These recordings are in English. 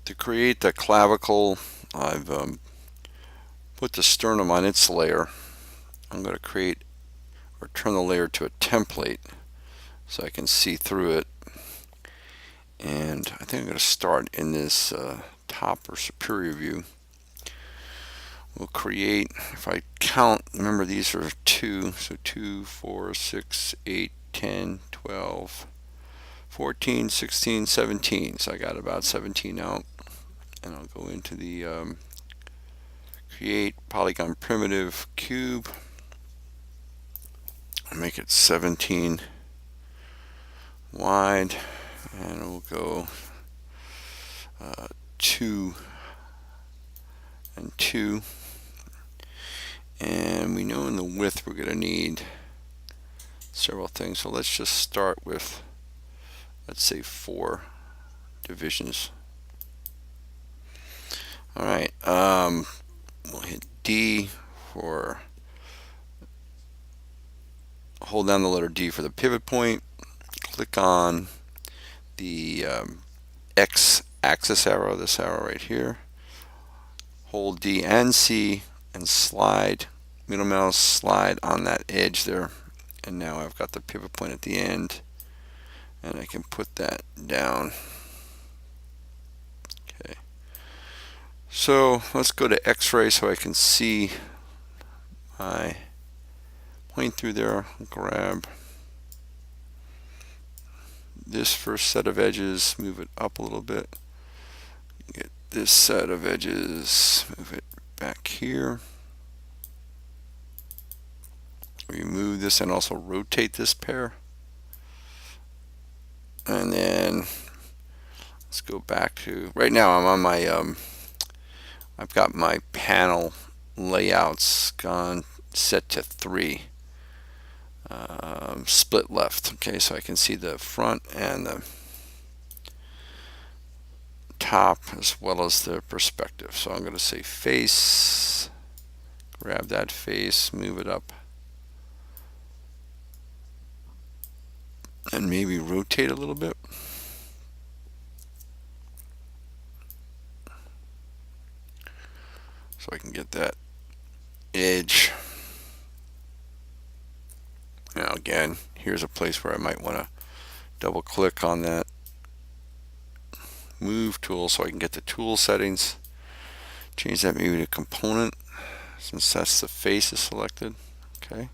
To create the clavicle, I've put the sternum on its layer. I'm going to create or turn the layer to a template so I can see through it. And I think I'm going to start in this top or superior view. We'll create, if I count, remember these are 2, so 2, 4, 6, 8, 10, 12, 14, 16, 17. So I got about 17 out. And I'll go into the create polygon primitive cube. I'll make it 17 wide, and we'll go 2 and 2. And we know in the width we're going to need several things, so let's just start with, let's say, 4 divisions. Alright, we'll hit D for, hold down the letter D for the pivot point, click on the X axis arrow, this arrow right here, hold D and C and slide, middle mouse slide on that edge there, and now I've got the pivot point at the end, and I can put that down. Okay, so let's go to X-ray so I can see my point through there. Grab this first set of edges, move it up a little bit, get this set of edges, move it back here, remove this and also rotate this pair, and then let's go back to, right now I'm on my I've got my panel layouts gone set to 3, split left. Okay, so I can see the front and the top as well as the perspective. So I'm going to say face, grab that face, move it up, and maybe rotate a little bit. So I can get that edge. Now again, here's a place where I might want to double click on that move tool so I can get the tool settings. Change that maybe to component, since that's the face is selected. Okay.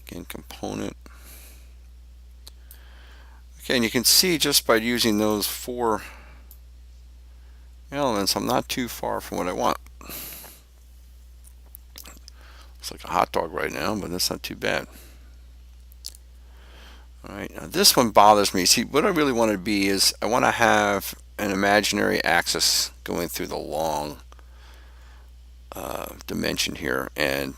Again, component. Okay, and you can see just by using those 4 elements, I'm not too far from what I want. Looks like a hot dog right now, but that's not too bad. Alright, now this one bothers me. See, what I really want to be is, I want to have an imaginary axis going through the long dimension here, and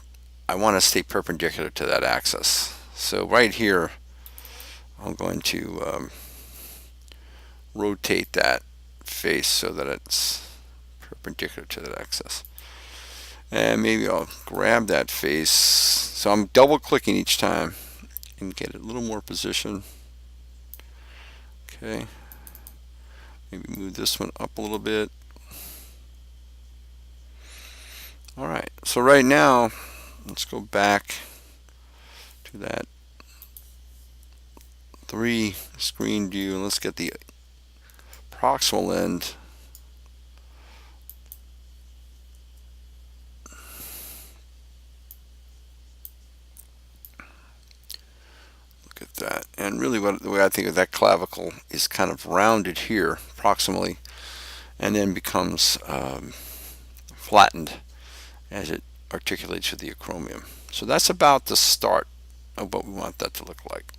I want to stay perpendicular to that axis. So right here, I'm going to rotate that face so that it's perpendicular to that axis. And maybe I'll grab that face. So I'm double clicking each time and get a little more position. Okay. Maybe move this one up a little bit. Alright, so right now, let's go back to that 3 screen view, and let's get the proximal end. Look at that. And really the way I think of that clavicle is kind of rounded here proximally, and then becomes flattened as it articulates with the acromion. So that's about the start of what we want that to look like.